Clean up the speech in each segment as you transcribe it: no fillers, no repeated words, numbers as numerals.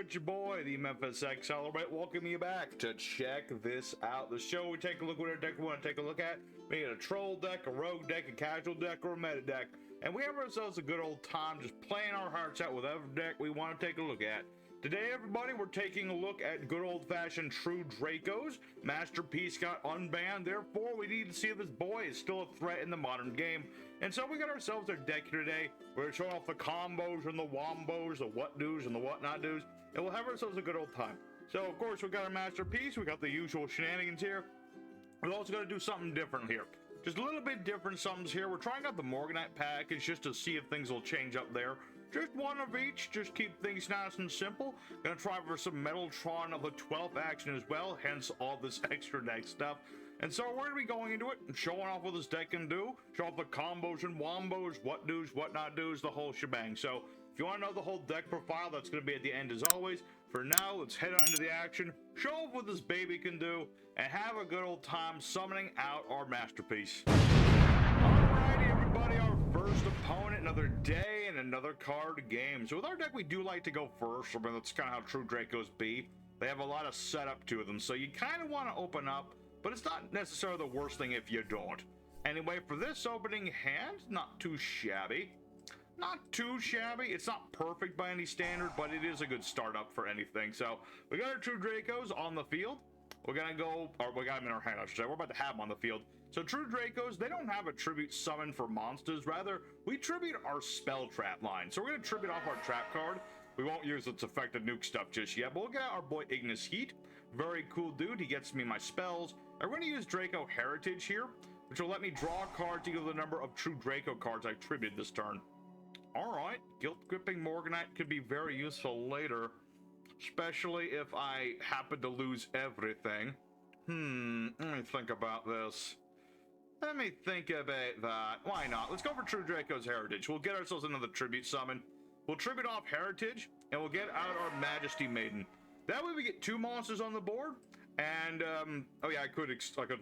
it's your boy, the Memphis Accelerate, welcoming you back to Check This Out, the show. We take a look at whatever deck we want to take a look at. We get a troll deck, a rogue deck, a casual deck, or a meta deck. And we have ourselves a good old time just playing our hearts out with whatever deck we want to take a look at. Today, everybody, we're taking a look at good old-fashioned True Dracos. Masterpiece got unbanned, therefore we need to see if this boy is still a threat in the modern game. And so we got ourselves our deck here today. We're showing off the combos and the wombos, the what-dos and the what-not-dos, and we'll have ourselves a good old time. So, of course, we got our Masterpiece, we got the usual shenanigans here. We're also going to do something different here. Just a little bit different somethings here. We're trying out the Morganite package just to see if things will change up there. Just one of each, just keep things nice and simple. Gonna try for some Metaltron of the 12th action as well, hence all this extra deck stuff. And so we're gonna be going into it and showing off what this deck can do, show off the combos and wombos, what do's, what not do's, the whole shebang. So if you want to know the whole deck profile, that's gonna be at the end as always. For now, let's head on into the action, show off what this baby can do, and have a good old time summoning out our Masterpiece. Alrighty, everybody, our first opponent, another day and another card game. So with our deck, we do like to go first. I mean, that's kind of how True Dracos be. They have a lot of setup to them, so you kind of want to open up, but it's not necessarily the worst thing if you don't. Anyway, for this opening hand, not too shabby. Not too shabby. It's not perfect by any standard, but it is a good startup for anything. So we got our True Dracos on the field. We're gonna go, or we got them in our hand, I should say. We're about to have them on the field. So True Dracos, they don't have a tribute summon for monsters. Rather, we tribute our spell trap line. So we're gonna tribute off our trap card. We won't use its effective nuke stuff just yet, but we'll get out our boy Ignis Heat. Very cool dude. He gets me my spells. I'm gonna use Draco Heritage here, which will let me draw cards equal to the number of True Draco cards I tribute this turn. Alright, Guilt Gripping Morganite could be very useful later, especially if I happen to lose everything. Let me think about this. Let me think about that. Why not? Let's go for True Draco's Heritage. We'll get ourselves another tribute summon. We'll tribute off Heritage, and we'll get out our Majesty Maiden. That way we get 2 monsters on the board, and, oh yeah, I could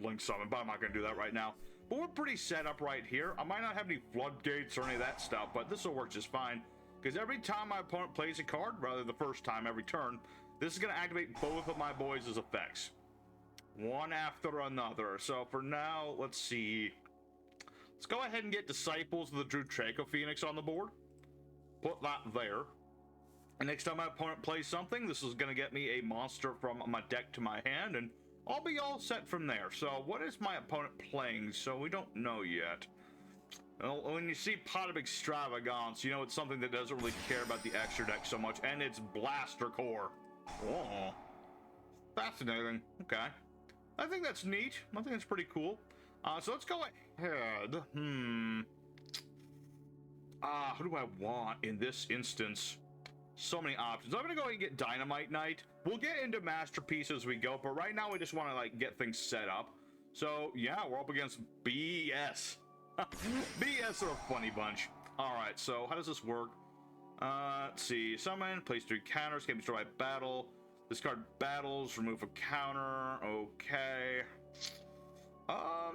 link summon, but I'm not going to do that right now. But we're pretty set up right here. I might not have any floodgates or any of that stuff, but this will work just fine. Because every time my opponent plays a card, rather the first time every turn, this is going to activate both of my boys' effects. One after another. So for now, let's see. Let's go ahead and get Disciples of the True Draco Phoenix on the board. Put that there. And next time my opponent plays something, this is going to get me a monster from my deck to my hand, and I'll be all set from there. So what is my opponent playing? So we don't know yet. Well, when you see Pot of Extravagance, you know it's something that doesn't really care about the extra deck so much, and it's Blaster Core. Oh, fascinating. Okay. I think that's neat. I think it's pretty cool. So let's go ahead. Who do I want in this instance? So many options. I'm gonna go ahead and get Dynamite Knight. We'll get into Masterpiece as we go, but right now we just want to like get things set up. So yeah, we're up against B.E.S. B.E.S are a funny bunch. Alright, so how does this work? Let's see. Summon, place 3 counters, can be destroyed by battle. Discard battles, remove a counter. Okay. I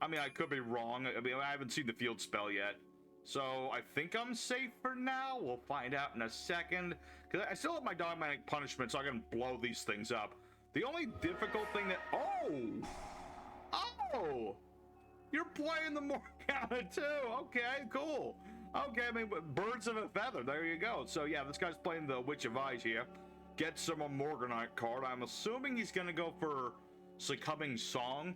mean, I could be wrong. I mean, I haven't seen the field spell yet. So I think I'm safe for now. We'll find out in a second. Because I still have my dogmatic punishment, so I can blow these things up. The only difficult thing that... Oh! You're playing the Morgana too! Okay, cool. Okay, I mean, birds of a feather. There you go. So yeah, this guy's playing the Witch of Eyes here. Gets him a Morganite card. I'm assuming he's going to go for Succumbing Song.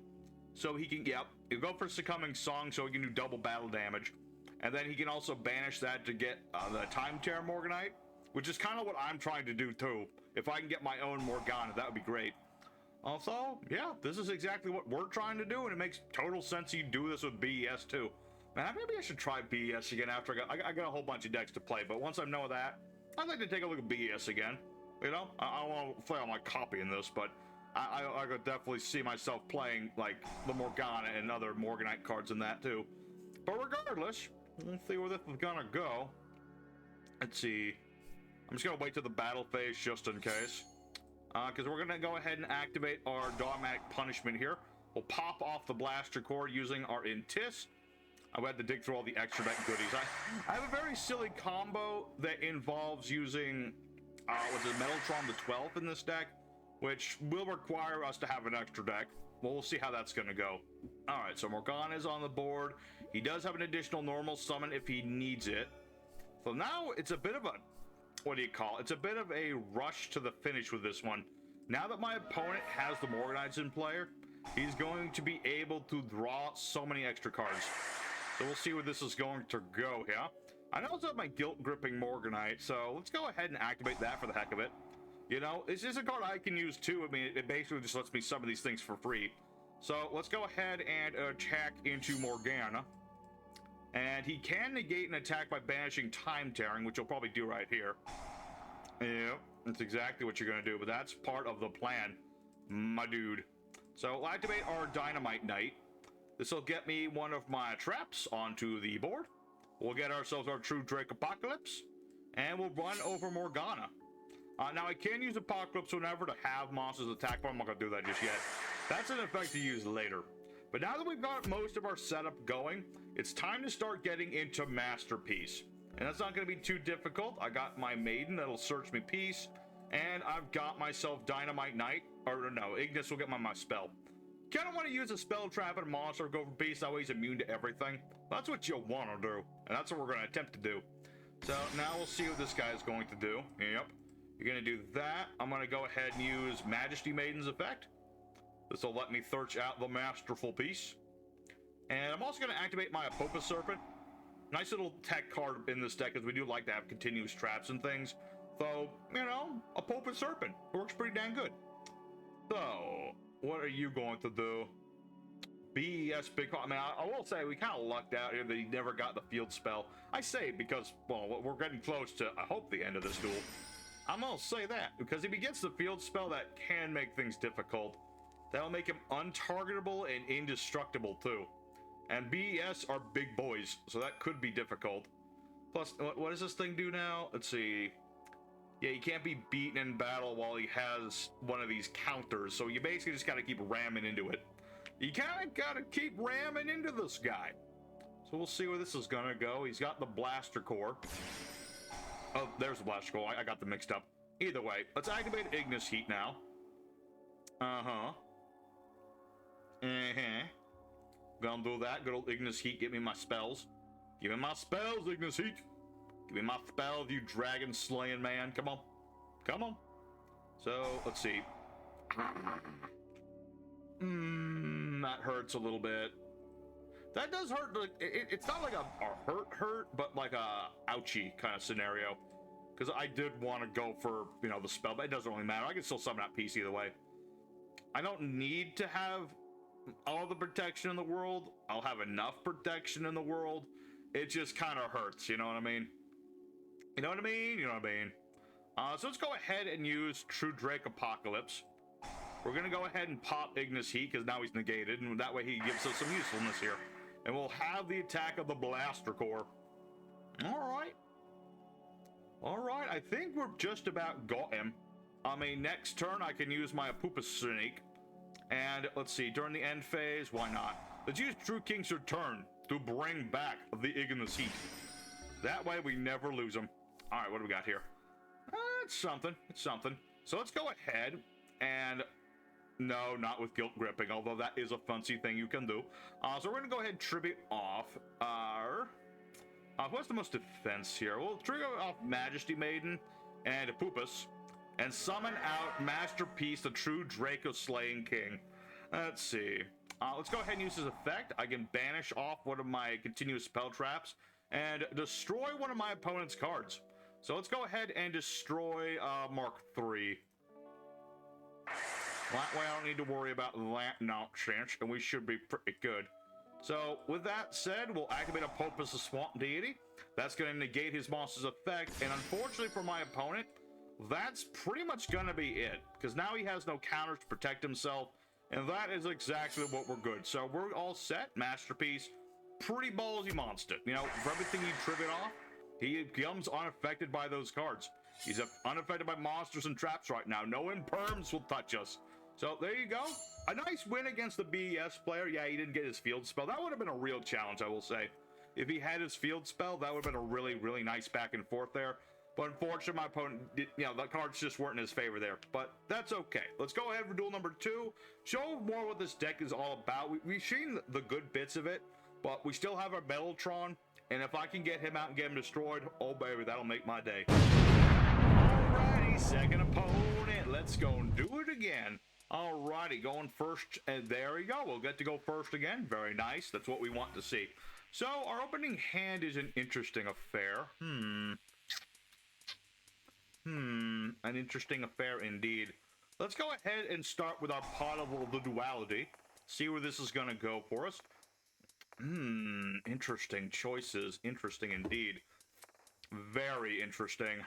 So he can... Yep, he'll go for Succumbing Song so he can do double battle damage. And then he can also banish that to get the Time Terror Morganite, which is kind of what I'm trying to do too. If I can get my own Morgana, that would be great. Also, yeah, this is exactly what we're trying to do, and it makes total sense you do this with B.E.S too. Man, maybe I should try B.E.S again after I got a whole bunch of decks to play, but once I know that, I'd like to take a look at B.E.S again. You know, I don't want to play on my copy in this, but I could definitely see myself playing, like, the Morgana and other Morganite cards in that too. But regardless, let's see where this is gonna go. Let's see. I'm just gonna wait till the battle phase just in case. Because we're gonna go ahead and activate our dogmatic punishment here. We'll pop off the blaster core using our Intis. I had to dig through all the extra deck goodies. I have a very silly combo that involves using, what's it, Metaltron the 12th in this deck, which will require us to have an extra deck. Well, we'll see how that's going to go. All right, so Morgana is on the board. He does have an additional normal summon if he needs it. So now it's a bit of a, what do you call it? It's a bit of a rush to the finish with this one. Now that my opponent has the Morganites in player, he's going to be able to draw so many extra cards. So we'll see where this is going to go here. I also have my Guilt Gripping Morganite, so let's go ahead and activate that for the heck of it. You know, it's just a card I can use too. I mean, it basically just lets me summon these things for free. So let's go ahead and attack into Morgana. And he can negate an attack by banishing Time Tearing, which he'll probably do right here. Yeah, that's exactly what you're going to do, but that's part of the plan, my dude. So we'll activate our Dynamite Knight. This will get me one of my traps onto the board. We'll get ourselves our true Dracooslayer, and we'll run over Morgana. Now, I can use Apocalypse whenever to have monsters attack, but I'm not going to do that just yet. That's an effect to use later. But now that we've got most of our setup going, it's time to start getting into Masterpiece. And that's not going to be too difficult. I got my Maiden that'll search me peace, and I've got myself Dynamite Knight, or no, Ignis will get my spell. Kind of want to use a spell trap and a monster go for peace, that way he's immune to everything. That's what you'll want to do, and that's what we're going to attempt to do. So now we'll see what this guy is going to do. Yep, you're going to do that. I'm going to go ahead and use Majesty Maiden's effect. This will let me search out the Masterful Piece. And I'm also going to activate my Apopus Serpent. Nice little tech card in this deck, because we do like to have continuous traps and things. So, you know, Apopus Serpent works pretty dang good. So, what are you going to do? B.E.S. Big... I mean, I will say we kind of lucked out here that he never got the field spell. I say because, well, we're getting close to, I hope, the end of this duel. I'm going to say that, because if he gets the field spell, that can make things difficult. That'll make him untargetable and indestructible, too. And B.E.S. are big boys, so that could be difficult. Plus, what does this thing do now? Let's see. Yeah, he can't be beaten in battle while he has one of these counters, so you basically just got to keep ramming into it. You kind of got to keep ramming into this guy. So we'll see where this is going to go. He's got the Blaster Core. Oh, there's the Blaster Core. I got them mixed up. Either way, let's activate Ignis Heat now. Gonna do that. Good old Ignis Heat. Give me my spells. Give me my spells, Ignis Heat. Give me my spells, you dragon slaying man. Come on. Come on. So, let's see. That hurts a little bit. That does hurt. Like, it's not like a hurt, but like a ouchie kind of scenario. Because I did want to go for, you know, the spell, but it doesn't really matter. I can still summon that piece either way. I don't need to have all the protection in the world. I'll have enough protection in the world. It just kind of hurts, you know what I mean? You know what I mean? You know what I mean? So let's go ahead and use True Dracooslayer. We're going to go ahead and pop Ignis Heat, because now he's negated, and that way he gives us some usefulness here. And we'll have the attack of the Blaster Core. Alright. Alright, I think we're just about got him. I mean, next turn I can use my Apopus Sneak. And let's see, during the end phase, why not? Let's use True King's Return to bring back the Ignis Heat. That way we never lose him. Alright, what do we got here? It's something. It's something. So let's go ahead and... No, not with Guilt Gripping, although that is a fancy thing you can do. So we're going to go ahead and tribute off our... what's the most defense here? We'll trigger off Majesty Maiden and Apopus. And summon out Masterpiece, the true Draco-slaying king. Let's see. Let's go ahead and use his effect. I can banish off one of my continuous spell traps and destroy one of my opponent's cards. So let's go ahead and destroy Mark III. That way I don't need to worry about that nonsense, and we should be pretty good. So with that said, we'll activate Apopus, the Swamp Deity. That's going to negate his monster's effect, and unfortunately for my opponent, that's pretty much gonna be it, because now he has no counters to protect himself, and that is exactly what we're good. So we're all set. Masterpiece, pretty ballsy monster. You know, for everything you tribute off, he comes unaffected by those cards. He's unaffected by monsters and traps right now. No imperms will touch us. So there you go. A nice win against the B.E.S player. Yeah, he didn't get his field spell. That would have been a real challenge, I will say. If he had his field spell, that would have been a really, really nice back and forth there. But unfortunately, my opponent, the cards just weren't in his favor there. But that's okay. Let's go ahead for duel number 2. Show more what this deck is all about. We've seen the good bits of it, but we still have our Metaltron. And if I can get him out and get him destroyed, oh baby, that'll make my day. Alrighty, second opponent. Let's go and do it again. Alrighty, going first, and there we go. We'll get to go first again. Very nice. That's what we want to see. So, our opening hand is an interesting affair. An interesting affair indeed. Let's go ahead and start with our pot of the duality. See where this is going to go for us. Interesting choices. Interesting indeed. Very interesting.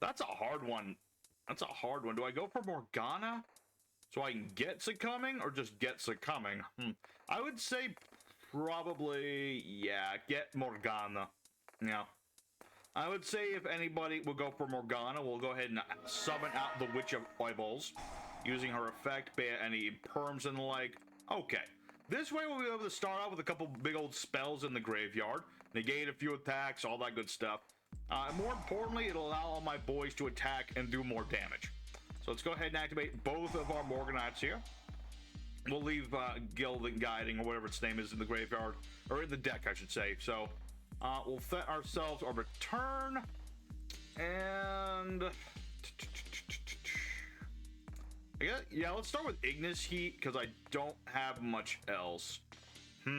That's a hard one. That's a hard one. Do I go for Morgana so I can get Succumbing, or just get Succumbing? I would say probably, yeah, get Morgana. Yeah. I would say if anybody will go for Morgana, we'll go ahead and summon out the Witch of Eyeballs using her effect, be it any perms and the like. Okay. This way we'll be able to start out with a couple big old spells in the graveyard, negate a few attacks, all that good stuff. More importantly, it'll allow all my boys to attack and do more damage. So let's go ahead and activate both of our Morganites here. We'll leave Guild and Guiding, or whatever its name is, in the graveyard, or in the deck, I should say. So we'll set ourselves a return, and yeah, let's start with Ignis Heat, because I don't have much else. Let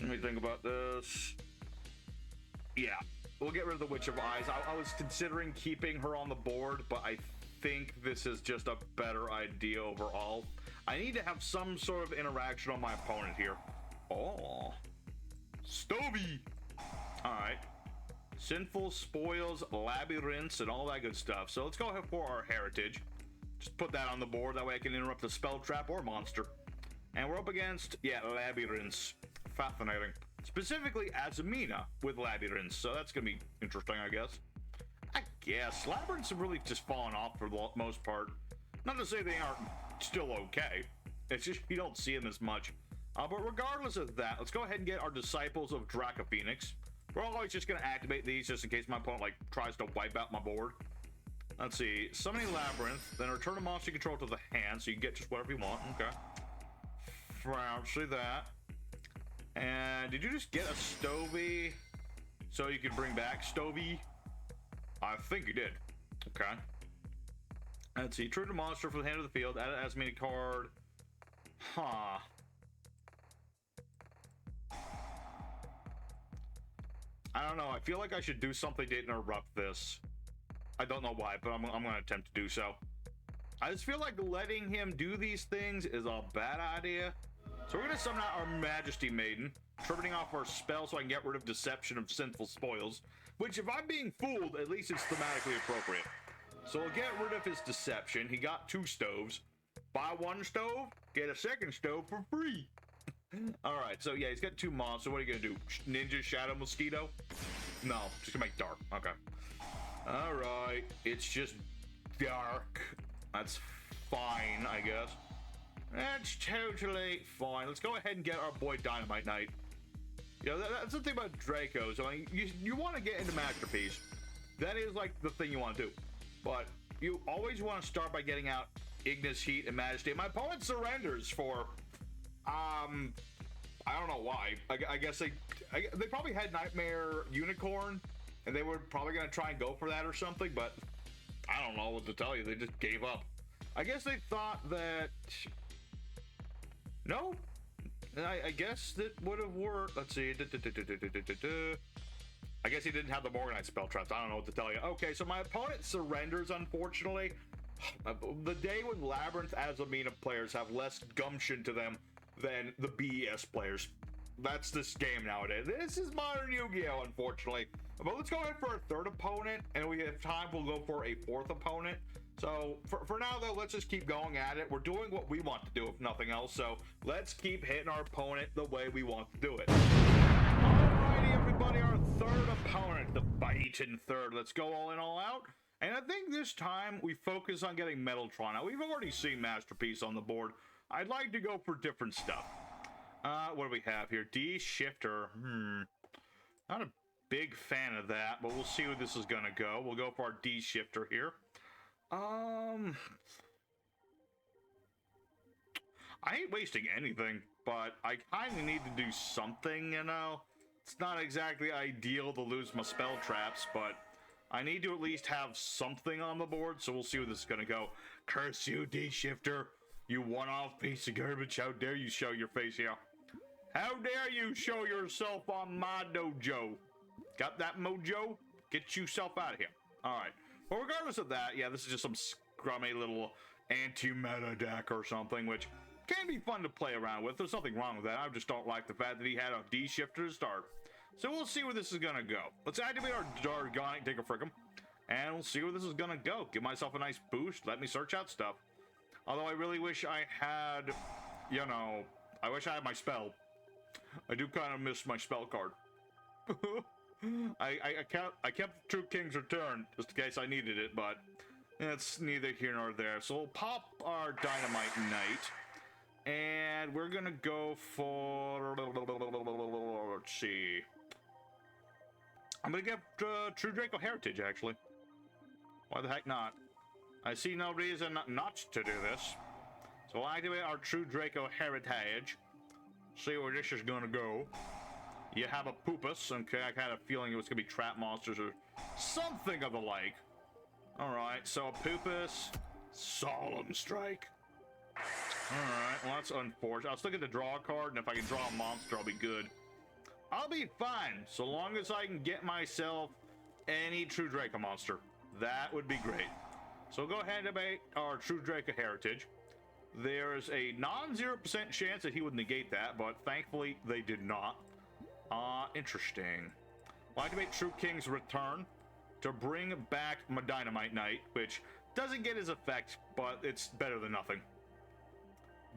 me think about this. Yeah, we'll get rid of the Witch of Eyes. I was considering keeping her on the board, but I think this is just a better idea overall. I need to have some sort of interaction on my opponent here. Oh, Stovey. All right. Sinful Spoils, Labyrinths, and all that good stuff. So let's go ahead for our Heritage. Just put that on the board. That way I can interrupt the spell trap or monster. And we're up against, yeah, Labyrinths. Fascinating. Specifically Azamina with Labyrinths. So that's going to be interesting, I guess. Labyrinths have really just fallen off for the most part. Not to say they aren't still okay. It's just you don't see them as much. But regardless of that, let's go ahead and get our Disciples of Dracophoenix. We're always just going to activate these just in case my opponent tries to wipe out my board. Let's see. Summoning Labyrinth, then return a monster control to the hand so you can get just whatever you want. Okay. See that. And did you just get a Stovey so you can bring back Stovey? I think you did. Okay. Let's see. Trigger monster for the hand of the field. Add an Azamina card. I don't know. I feel like I should do something to interrupt this. I don't know why, but I'm going to attempt to do so. I just feel like letting him do these things is a bad idea. So we're going to summon out our Majesty Maiden, tripping off our spell so I can get rid of Deception of Sinful Spoils, which if I'm being fooled, at least it's thematically appropriate. So we'll get rid of his Deception. He got 2 stoves. Buy 1 stove, get a second stove for free. Alright, so yeah, he's got 2 mobs, so what are you gonna do? Ninja Shadow Mosquito? No, just gonna make dark. Okay. Alright, it's just dark. That's fine, I guess. That's totally fine. Let's go ahead and get our boy Dynamite Knight. You know, that's the thing about Dracos. I mean, you want to get into Masterpiece. That is like the thing you want to do. But you always want to start by getting out Ignis Heat and Majesty. My opponent surrenders for I don't know why. I guess they probably had Nightmare Unicorn, and they were probably gonna try and go for that or something, but I don't know what to tell you. They just gave up. I guess they thought that no. I guess that would have worked. Let's see. I guess he didn't have the Morganite spell traps. I don't know what to tell you. Okay, so my opponent surrenders, unfortunately. The day when Labyrinth Azamina players have less gumption to them than the B.E.S players. That's this game nowadays. This is modern Yu-Gi-Oh, unfortunately. But let's go ahead for a 3rd opponent, and we have time, we'll go for a 4th opponent. So for now, though, let's just keep going at it. We're doing what we want to do, if nothing else. So let's keep hitting our opponent the way we want to do it. Alrighty, everybody, our 3rd opponent opponent the bite in third. Let's go all in, all out. And I think this time we focus on getting Metaltron. Now, we've already seen Masterpiece on the board. I'd like to go for different stuff. What do we have here? D Shifter. Not a big fan of that, but we'll see where this is going to go. We'll go for our D Shifter here. I ain't wasting anything, but I kind of need to do something, you know? It's not exactly ideal to lose my spell traps, but I need to at least have something on the board, so we'll see where this is going to go. Curse you, D-Shifter. You one-off piece of garbage. How dare you show your face here? How dare you show yourself on my dojo? Got that mojo? Get yourself out of here. Alright. Well, regardless of that, yeah, this is just some scrummy little anti-meta deck or something, which can be fun to play around with. There's nothing wrong with that. I just don't like the fact that he had a D-Shifter to start. So we'll see where this is gonna go. Let's activate our Dargonic Digger Frickum, and we'll see where this is gonna go. Give myself a nice boost. Let me search out stuff. Although I really wish I had, you know, I wish I had my spell. I do kind of miss my spell card. I kept True King's Return just in case I needed it, but it's neither here nor there. So we'll pop our Dynamite Knight. And we're gonna go for, let's see. I'm gonna get True Draco Heritage, actually. Why the heck not? I see no reason not to do this. So we'll activate our True Draco Heritage. See where this is gonna go. You have a Poopus. Okay, I had a feeling it was gonna be trap monsters or something of the like. Alright, so a Poopus. Solemn Strike. Alright, well that's unfortunate. I was looking to draw a card, and if I can draw a monster, I'll be good. I'll be fine, so long as I can get myself any True Draco monster. That would be great. So go ahead and activate our True Draco Heritage. There's a non-0% chance that he would negate that, but thankfully they did not. Interesting. We'll activate True King's Return to bring back my Dynamite Knight, which doesn't get his effect, but it's better than nothing.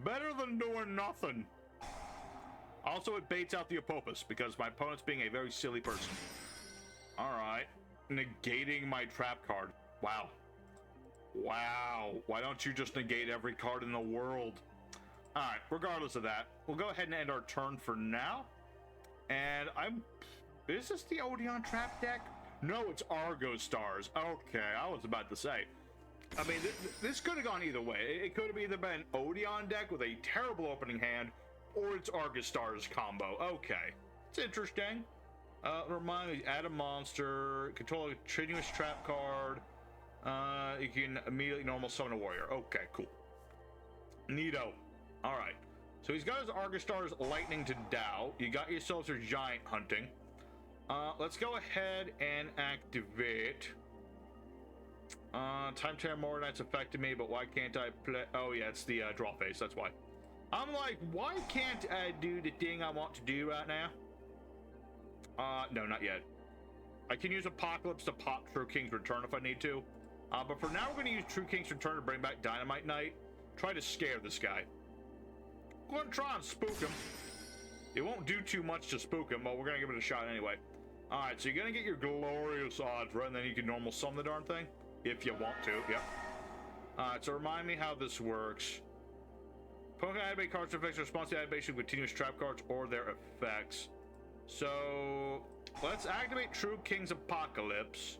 Better than doing nothing. Also, it baits out the Apopus, because my opponent's being a very silly person. Alright. Negating my trap card. Wow. Wow. Why don't you just negate every card in the world? Alright, regardless of that, we'll go ahead and end our turn for now. And is this the Odeon trap deck? No, it's Argostars. Okay, I was about to say. I mean, this could have gone either way. It could have either been an Odeon deck with a terrible opening hand, or it's Argostars combo. Okay, it's interesting. Remind me, add a monster, control a continuous trap card. You can immediately normal summon a warrior. Okay, cool. Neato. All right. So he's got his Argostars Lightning to Dow. You got yourselves your Giant Hunting. Let's go ahead and activate. Time Terror More Knight's affected me, but why can't I play? Oh yeah, it's the draw phase, that's why. I'm like, why can't I do the thing I want to do right now? No, not yet. I can use Apocalypse to pop True King's Return if I need to. But for now, we're going to use True King's Return to bring back Dynamite Knight. Try to scare this guy. We're going to try and spook him. It won't do too much to spook him, but we're going to give it a shot anyway. Alright, so you're going to get your glorious odds, right? And then you can normal summon the darn thing. If you want to, yep. Alright, so remind me how this works. Pokemon activate cards effects response to activation with continuous trap cards or their effects. So let's activate True King's Apocalypse.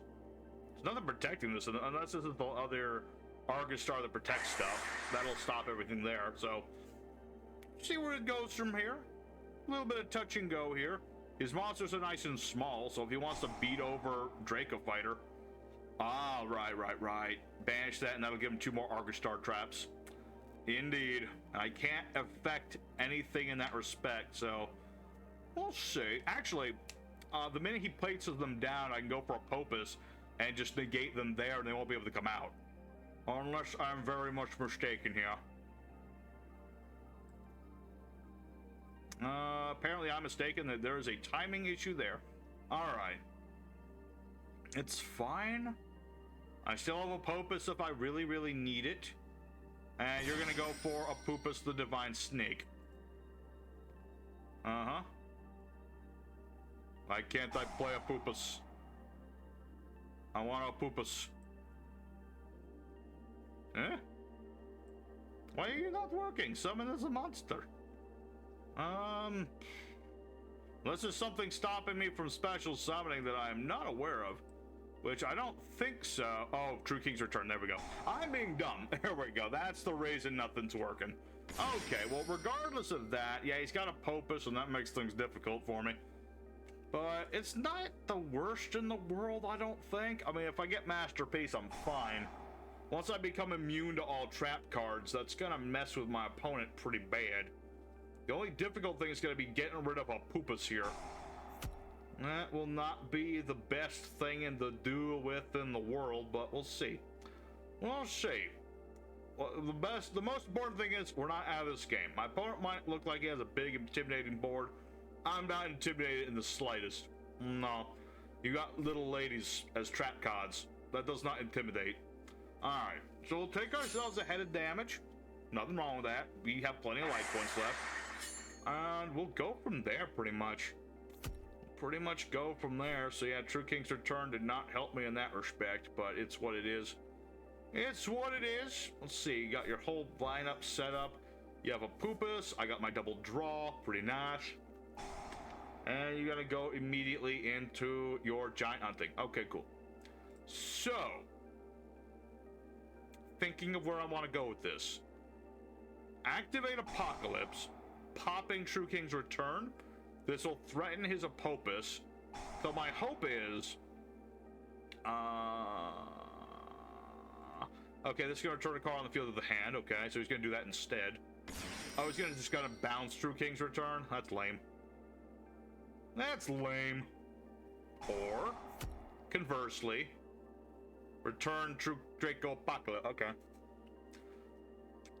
There's nothing protecting this unless this is the other Argostar that protects stuff. That'll stop everything there. So see where it goes from here. A little bit of touch and go here. His monsters are nice and small, so if he wants to beat over Draco Fighter. Ah, right. Banish that, and that'll give him 2 more Argostar traps. Indeed. I can't affect anything in that respect, so we'll see. Actually, the minute he places them down, I can go for a Popus and just negate them there, and they won't be able to come out. Unless I'm very much mistaken here. Apparently I'm mistaken that there is a timing issue there. Alright. It's fine. I still have a Popus if I really, really need it. And you're gonna go for a Poopus the Divine Snake. Uh-huh. Why can't I play a Poopus? I want to poopus. Eh? Why are you not working? Summon as a monster. Unless there's something stopping me from special summoning that I am not aware of. Which I don't think so. Oh, True King's Return. There we go. I'm being dumb. There we go. That's the reason nothing's working. Okay, well, regardless of that, yeah, he's got a Popus, and that makes things difficult for me. But it's not the worst in the world, I don't think. I mean, if I get Masterpiece, I'm fine. Once I become immune to all trap cards, that's gonna mess with my opponent pretty bad. The only difficult thing is gonna be getting rid of a Popus here. That will not be the best thing in the duel with in the world, but we'll see. We'll see. Well, the most important thing is we're not out of this game. My opponent might look like he has a big, intimidating board. I'm not intimidated in the slightest. No. You got little ladies as trap cards. That does not intimidate. Alright, so we'll take ourselves a head of damage. Nothing wrong with that. We have plenty of life points left. And we'll go from there, pretty much. Pretty much go from there. So yeah, True King's Return did not help me in that respect, but it's what it is. It's what it is. Let's see, you got your whole lineup set up. You have a Popus. I got my double draw. Pretty nice. And you're gonna go immediately into your giant hunting. Okay, cool. So, thinking of where I want to go with this. Activate Apocalypse, popping True King's Return. This will threaten his Apopus. So my hope is, okay, this is gonna return a card on the field of the hand. Okay, so he's gonna do that instead. Oh, he's gonna bounce True King's Return. That's lame. That's lame. Or, conversely, return True Dracoslayers. Okay.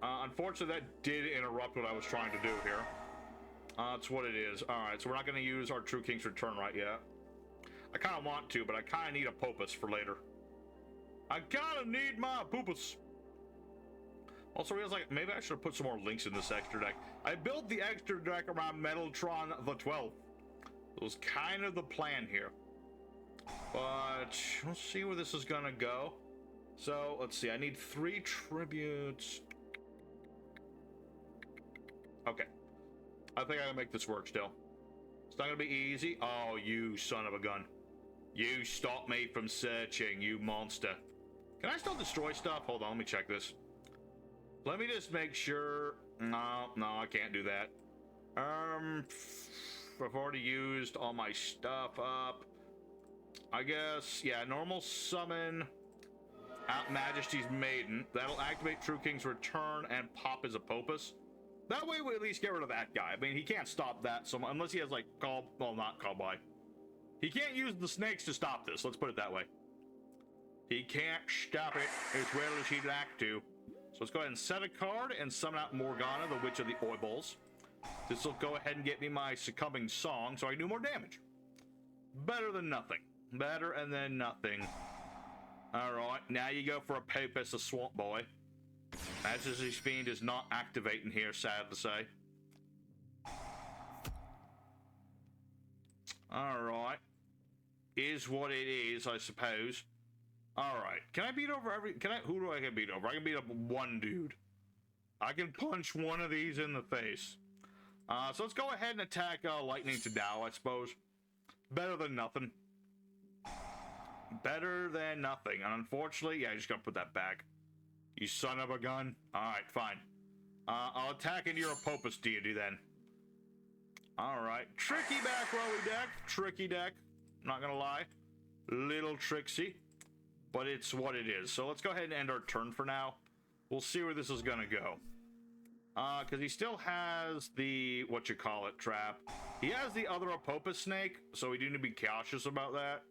Unfortunately, that did interrupt what I was trying to do here. That's what it is. Alright, so we're not going to use our True King's Return right yet. I kind of want to, but I kind of need a Popus for later. I kind of need my Popus. Also realized, like, maybe I should have put some more links in this extra deck. I built the extra deck around Metaltron the 12th. It was kind of the plan here. But we'll see where this is going to go. So, let's see. I need 3 tributes. Okay. I think I can make this work still. It's not going to be easy. Oh, you son of a gun. You stopped me from searching, you monster. Can I still destroy stuff? Hold on, let me check this. Let me just make sure. No, I can't do that. I've already used all my stuff up. I guess, yeah, normal summon out Majesty's Maiden. That'll activate True King's Return and pop his Apopus. That way we at least get rid of that guy. I mean, he can't stop that so unless he has like not call by. He can't use the snakes to stop this, let's put it that way. He can't stop it as well as he'd like to. So let's go ahead and set a card and summon out Morgana, the Witch of the Oibles. This will go ahead and get me my Succumbing Song so I can do more damage. Better than nothing. Better and then nothing. Alright, now you go for a Popus, a Swamp Boy. Majesty's Fiend is not activating here, sad to say. Alright. Is what it is, I suppose. Alright. Can I beat over who do I can beat over? I can beat up one dude. I can punch one of these in the face. So let's go ahead and attack Lightning to Dow, I suppose. Better than nothing. Better than nothing. And unfortunately, yeah, I just gotta put that back. You son of a gun. Alright, fine. I'll attack into your Apopus deity then. Alright. Tricky back rowy deck. Tricky deck. Not gonna lie. Little tricksy. But it's what it is. So let's go ahead and end our turn for now. We'll see where this is gonna go. Because he still has the, trap. He has the other Apopus snake, so we do need to be cautious about that.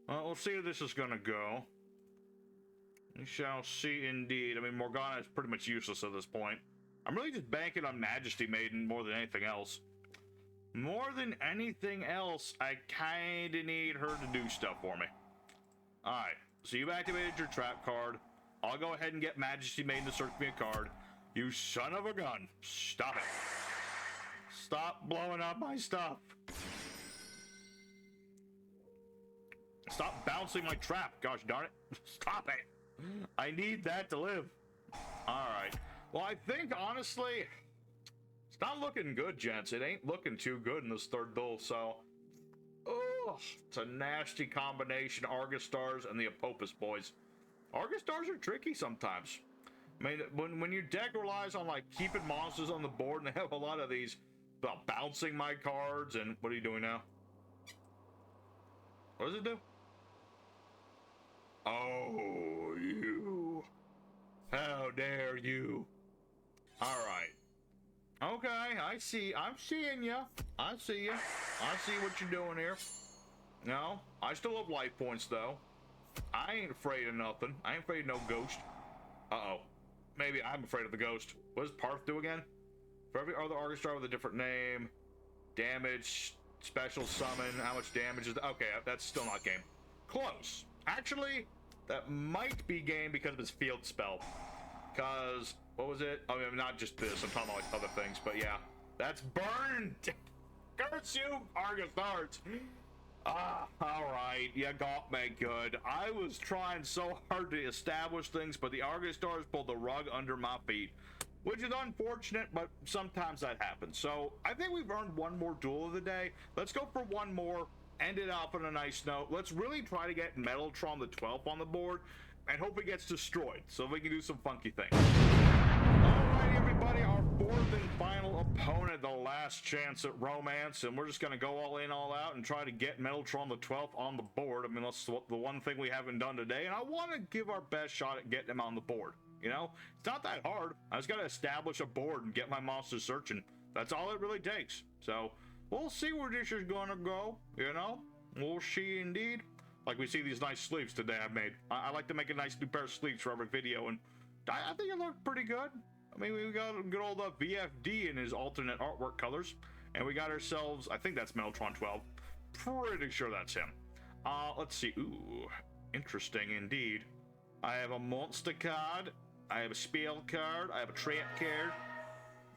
We'll see where this is gonna go. We shall see indeed. I mean, Morgana is pretty much useless at this point. I'm really just banking on Majesty Maiden more than anything else. More than anything else, I kinda need her to do stuff for me. Alright, so you've activated your trap card. I'll go ahead and get Majesty Maiden to search me a card. You son of a gun. Stop it. Stop blowing up my stuff. Stop bouncing my trap. Gosh darn it. Stop it. I need that to live. Alright. Well, I think, honestly, it's not looking good, gents. It ain't looking too good in this third duel, so... Oh, it's a nasty combination, Argostars and the Apopus boys. Argostars are tricky sometimes. I mean, when your deck relies on, like, keeping monsters on the board, and they have a lot of these, bouncing my cards, and what are you doing now? What does it do? Oh, you. How dare you. Alright. Okay, I see. I'm seeing ya. I see ya. I see what you're doing here. No, I still have life points, though. I ain't afraid of nothing. I ain't afraid of no ghost. Uh-oh. Maybe I'm afraid of the ghost. What does Parth do again? For every other Argostar with a different name, damage, special summon, how much damage is... Okay, that's still not game. Close. Actually, that might be game because of his field spell. Because, what was it? I mean, not just this, I'm talking about like other things, but yeah. That's burned! Curse you, Argostars! Alright, you got me good. I was trying so hard to establish things, but the Argostars pulled the rug under my feet. Which is unfortunate, but sometimes that happens. So, I think we've earned one more duel of the day. Let's go for one more, end it off on a nice note. Let's really try to get Metaltron the 12th on the board, and hope it gets destroyed, so we can do some funky things. Alright, everybody, our fourth and final opponent, the last chance at romance, and we're just gonna go all in, all out, and try to get Metaltron the 12th on the board. I mean, that's the one thing we haven't done today, and I want to give our best shot at getting him on the board. You know, it's not that hard. I just gotta establish a board and get my monsters searching. That's all it really takes. So, we'll see where this is gonna go, you know? We'll see indeed. Like we see these nice sleeves today I've made. I like to make a nice new pair of sleeves for every video, and I think it looked pretty good. I mean, we got a good old VFD in his alternate artwork colors, and we got ourselves, I think that's Metaltron 12. Pretty sure that's him. Let's see. Ooh, interesting indeed. I have a monster card. I have a spell card. I have a trap card.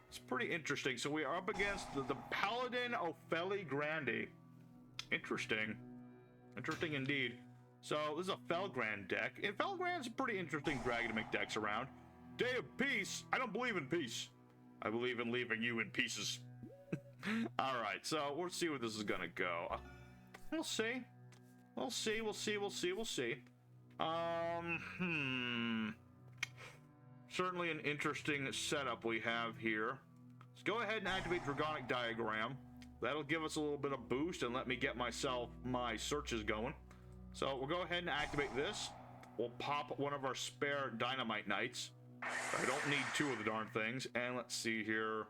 It's pretty interesting. So we are up against the Paladin of Felgrand. Interesting. Interesting indeed. So this is a Felgrand deck. And Felgrand's a pretty interesting dragon to make decks around. Day of Peace. I don't believe in peace. I believe in leaving you in pieces. Alright, so we'll see where this is gonna go. We'll see. We'll see, we'll see, we'll see, we'll see. Certainly an interesting setup we have here. Let's go ahead and activate Dragonic Diagram. That'll give us a little bit of boost and let me get myself my searches going. So we'll go ahead and activate this. We'll pop one of our spare Dynamite Knights. I don't need two of the darn things. And let's see here.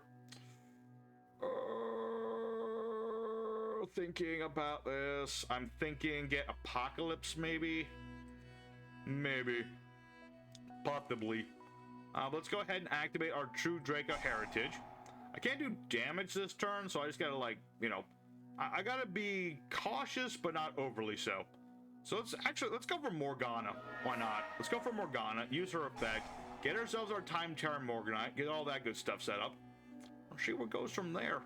Thinking about this. I'm thinking get Apocalypse maybe. Maybe. Possibly. Let's go ahead and activate our True Draco Heritage. I can't do damage this turn, so I just gotta, like, you know, I gotta be cautious, but not overly so. So let's go for Morgana. Why not? Let's go for Morgana, use her effect, get ourselves our Time Terror Morganite, get all that good stuff set up. We'll see what goes from there.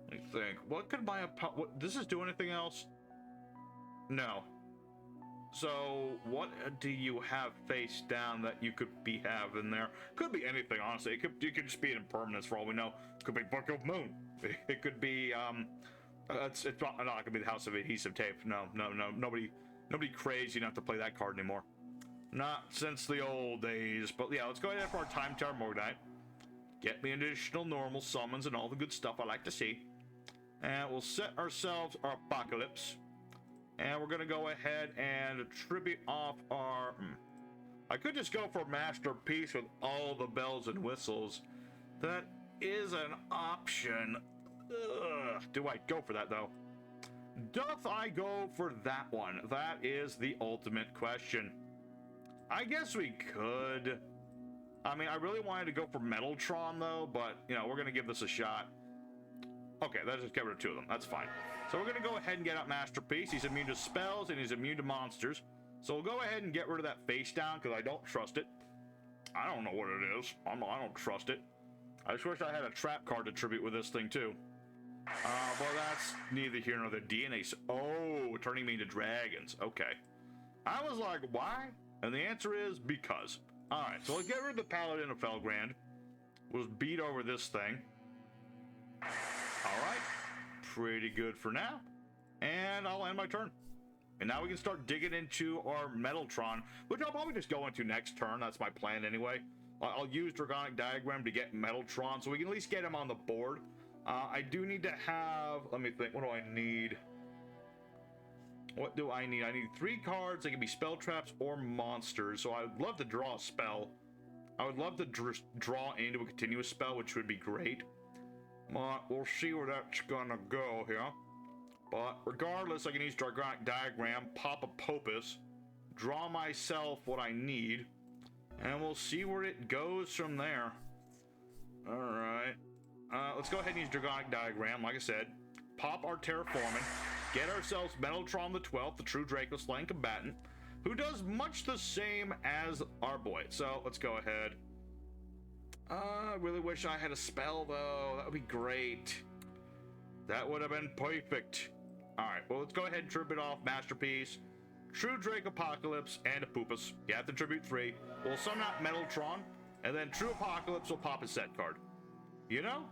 Let me think. What could my... Does this do anything else? No. So, what do you have face down that you could have in there? Could be anything, honestly. It could just be an impermanence for all we know. It could be Book of Moon. It could be, it's not gonna be the House of Adhesive Tape. No. Nobody crazy enough to play that card anymore. Not since the old days. But yeah, let's go ahead for our Time Tower Morganite. Get me additional normal summons and all the good stuff I like to see. And we'll set ourselves our Apocalypse. And we're going to go ahead and tribute off our... I could just go for Masterpiece with all the bells and whistles. That is an option. Ugh. Do I go for that, though? Doth I go for that one? That is the ultimate question. I guess we could. I mean, I really wanted to go for Metaltron, though, but, you know, we're going to give this a shot. Okay, let's just get rid of two of them. That's fine. So we're going to go ahead and get out Masterpiece. He's immune to spells, and he's immune to monsters. So we'll go ahead and get rid of that face down, because I don't trust it. I don't know what it is. I don't trust it. I just wish I had a trap card to tribute with this thing, too. Well, that's neither here nor there. DNA. Oh, turning me into dragons. Okay. I was like, why? And the answer is because. All right, so let's get rid of the Paladin of Felgrand. We'll beat over this thing. All right. Pretty good for now. And I'll end my turn. And now we can start digging into our Metaltron, which I'll probably just go into next turn. That's my plan anyway. I'll use Draconic Diagram to get Metaltron, so we can at least get him on the board. I do need to have, let me think, what do I need? What do I need? I need 3 cards. They can be spell traps or monsters. So I would love to draw a spell. I would love to draw into a continuous spell, which would be great. But we'll see where that's gonna go here. But regardless, I can use Draconic Diagram, pop a Popus, draw myself what I need, and we'll see where it goes from there. Alright. Let's go ahead and use Draconic Diagram, like I said. Pop our Terraforming, get ourselves Metaltron the 12th, the true Dracoslaying combatant, who does much the same as our boy. So let's go ahead. I really wish I had a spell, though. That would be great. That would have been perfect. Alright, well, let's go ahead and tribute off Masterpiece, True Dracopocalypse, and a Pupus. You have to tribute 3. We'll summon out Metaltron, and then True Apocalypse will pop a set card. You know?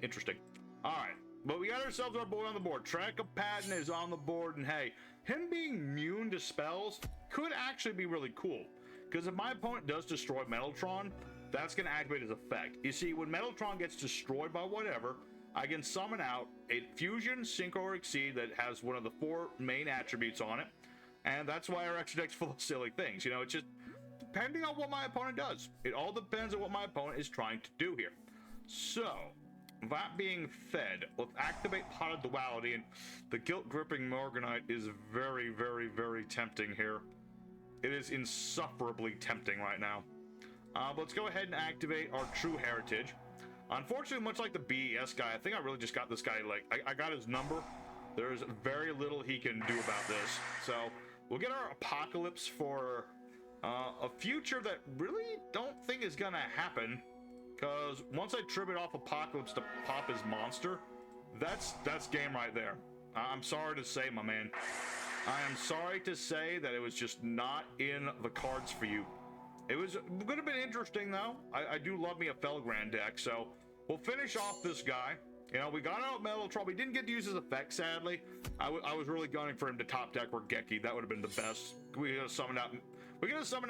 Interesting. Alright, but we got ourselves our boy on the board. Dracopatin is on the board, and hey, him being immune to spells could actually be really cool. Because if my opponent does destroy Metaltron, that's going to activate his effect. You see, when Metaltron gets destroyed by whatever, I can summon out a Fusion, Synchro, or Exceed that has one of the 4 main attributes on it. And that's why our extra deck's full of silly things. You know, it's just depending on what my opponent does. It all depends on what my opponent is trying to do here. So, that being fed, let's activate Pot of Duality, and the Guilt-Gripping Morganite is very, very, very tempting here. It is insufferably tempting right now. But let's go ahead and activate our True Heritage. Unfortunately, much like the B.E.S guy, I think I really just got this guy, like, I got his number. There's very little he can do about this. So, we'll get our Apocalypse for a future that really don't think is gonna happen. Because once I tribute off Apocalypse to pop his monster, that's game right there. I'm sorry to say, my man. I am sorry to say that it was just not in the cards for you. It would have been interesting, though. I do love me a Felgrand deck, so we'll finish off this guy. You know, we got out Metaltron. We didn't get to use his effect, sadly. I was really gunning for him to top deck Regeki. That would have been the best. We could have summoned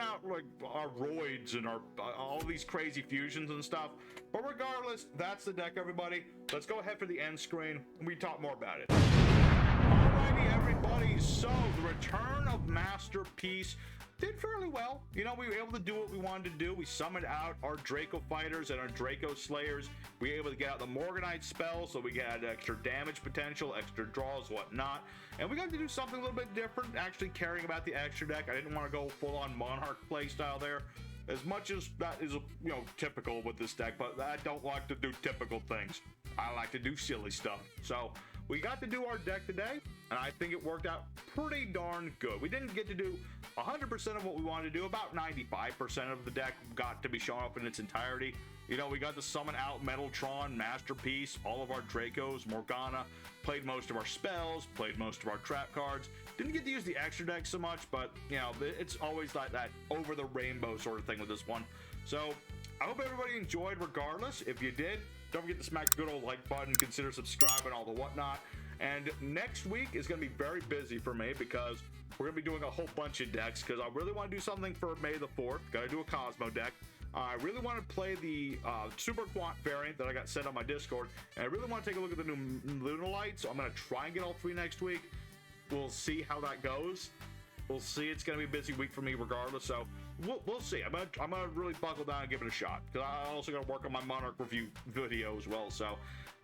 out like our Roids and our all these crazy fusions and stuff. But regardless, that's the deck, everybody. Let's go ahead for the end screen and we talk more about it. Alrighty, everybody. So the return of Masterpiece did fairly well. You know, we were able to do what we wanted to do. We summoned out our Draco Fighters and our Dracoslayers. We were able to get out the Morganite spell, so we got extra damage potential, extra draws, whatnot. And we got to do something a little bit different, actually caring about the extra deck. I didn't want to go full-on Monarch playstyle there, as much as that is, you know, typical with this deck, but I don't like to do typical things. I like to do silly stuff. So we got to do our deck today, and I think it worked out pretty darn good. We didn't get to do 100% of what we wanted to do. About 95% of the deck got to be shown up in its entirety. You know, we got to summon out Metaltron, Masterpiece, all of our Dracos, Morgana, played most of our spells, played most of our trap cards. Didn't get to use the extra deck so much, but, you know, it's always like that over the rainbow sort of thing with this one. So I hope everybody enjoyed regardless. If you did, don't forget to smack the good old like button, consider subscribing, all the whatnot. And next week is going to be very busy for me because we're going to be doing a whole bunch of decks because I really want to do something for May the 4th. Got to do a Cosmo deck. I really want to play the Super Quant variant that I got sent on my Discord. And I really want to take a look at the new Lunalight, so I'm going to try and get all 3 next week. We'll see how that goes. We'll see. It's going to be a busy week for me regardless, so we'll see. I'm gonna really buckle down and give it a shot because I also got to work on my Monarch review video as well, so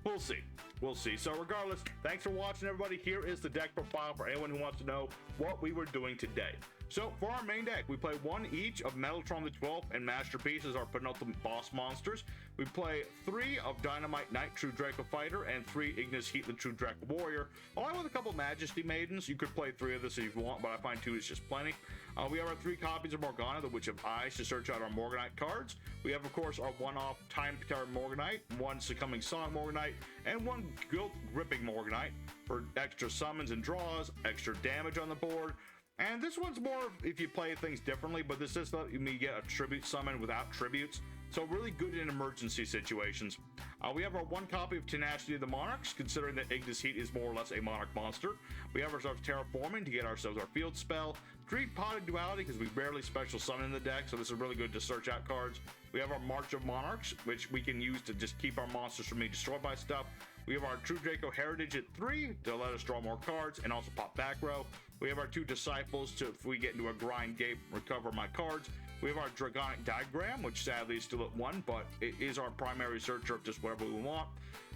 we'll see. So regardless, thanks for watching, everybody. Here is the deck profile for anyone who wants to know what we were doing today. So for our main deck, we play one each of Metaltron the 12th and Masterpiece as our penultimate boss monsters. We play 3 of Dynamite Knight, True Draco Fighter, and 3 Ignis Heat, the True Draco Warrior, along with a couple Majesty Maidens. You could play 3 of this if you want, but I find 2 is just plenty. We have our 3 copies of Morgana, the Witch of Eyes, to search out our Morganite cards. We have, of course, our one-off Time Terror Morganite, 1 Succumbing Song Morganite, and 1 Guilt Gripping Morganite for extra summons and draws, extra damage on the board. And this one's more if you play things differently, but this is letting me get a tribute summon without tributes, so really good in emergency situations. We have our 1 copy of Tenacity of the Monarchs, considering that Ignis Heat is more or less a Monarch monster. We have ourselves Terraforming to get ourselves our field spell. 3 Potted Duality because we barely special summon in the deck, so this is really good to search out cards. We have our March of Monarchs, which we can use to just keep our monsters from being destroyed by stuff. We have our True Draco Heritage at 3 to let us draw more cards and also pop back row. We have our 2 Disciples to, if we get into a grind game, recover my cards. We have our Dragonic Diagram, which sadly is still at 1, but it is our primary searcher of just whatever we want.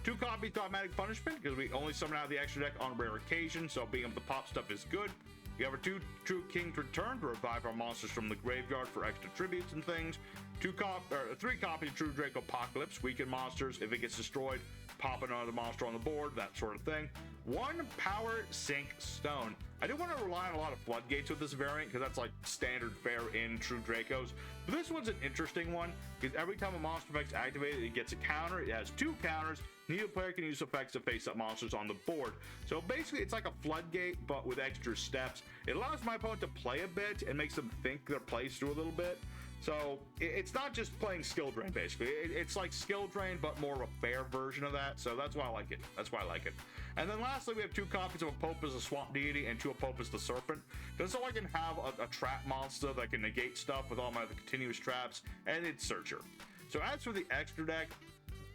2 copies of Automatic Punishment, because we only summon out of the extra deck on rare occasion, so being able to pop stuff is good. We have our 2 True King's Return to revive our monsters from the graveyard for extra tributes and things. 3 copies of True Draco Apocalypse, weaken monsters. If it gets destroyed, pop another monster on the board, that sort of thing. 1 Power Sync Stone. I do want to rely on a lot of floodgates with this variant because that's like standard fare in True Dracos. But this one's an interesting one because every time a monster effect's activated, it gets a counter. It has 2 counters. Neither player can use effects to face up monsters on the board. So basically, it's like a floodgate, but with extra steps. It allows my opponent to play a bit and makes them think their plays through a little bit. So it's not just playing skill drain, basically. It's like skill drain, but more of a fair version of that. So that's why I like it. That's why I like it. And then lastly, we have 2 copies of Apopus the Swamp Deity and 2 Apopus the Serpent. Just so I can have a trap monster that can negate stuff with all my continuous traps and its searcher. So as for the extra deck,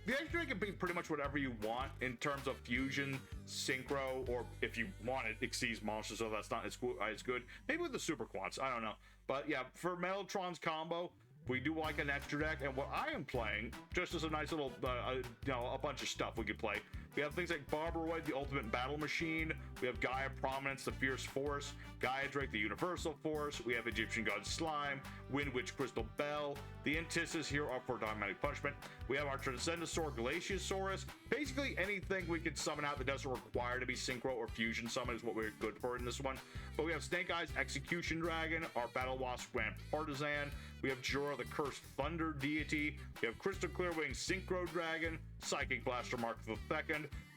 the extra deck can be pretty much whatever you want in terms of fusion, synchro, or if you want it, exceeds monsters, so that's not as good. Maybe with the super quants, I don't know. But yeah, for Metaltron's combo, we do like an extra deck, and what I am playing, just as a nice little, a bunch of stuff we could play. We have things like Barbaroid, the Ultimate Battle Machine. We have Gaia Prominence, the Fierce Force. Gaia Drake, the Universal Force. We have Egyptian God Slime. Wind Witch Crystal Bell. The Antithesis here are for Dynamic Punishment. We have our Transcendosaur Glaciasaurus. Basically anything we can summon out that doesn't require to be Synchro or Fusion Summon is what we're good for in this one. But we have Snake Eyes Execution Dragon, our Battle Wasp Grand Partisan. We have Jorah the Cursed Thunder Deity. We have Crystal Clearwing Synchro Dragon, Psychic Blaster Mark II,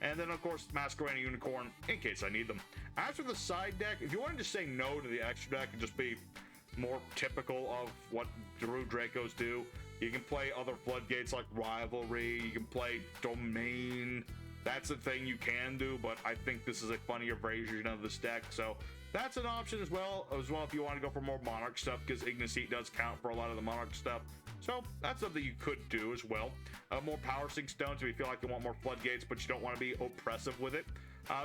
and then of course Masquerading Unicorn in case I need them. As for the side deck, if you wanted to say no to the extra deck and just be more typical of what True Dracos do, you can play other floodgates like Rivalry, you can play Domain. That's a thing you can do, but I think this is a funnier version of this deck, so that's an option as well if you want to go for more Monarch stuff, because Ignis Heat does count for a lot of the Monarch stuff. So that's something you could do as well. More Power Sync Stones if you feel like you want more floodgates, but you don't want to be oppressive with it.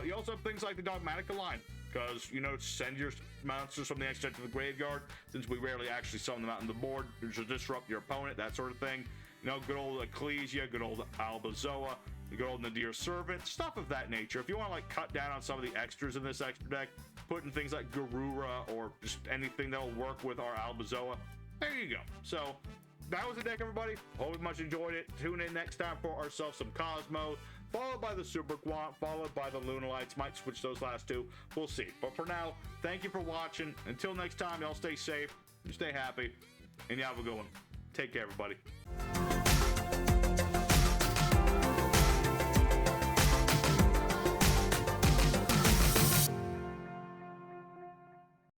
You also have things like the Dogmatica line, because, send your monsters from the extra deck to the graveyard, since we rarely actually summon them out on the board, to disrupt your opponent, that sort of thing. Good old Ecclesia, good old Albazoa, the good old Nadir Servant, stuff of that nature. If you want to cut down on some of the extras in this extra deck, put in things like Garura or just anything that'll work with our Albazoa, there you go. So that was the deck, everybody. Hope you much enjoyed it. Tune in next time for ourselves some Cosmo, followed by the Super Quant, followed by the Lunalites. Might switch those last 2. We'll see. But for now, thank you for watching. Until next time, y'all stay safe, you stay happy, and you have a good one. Take care, everybody.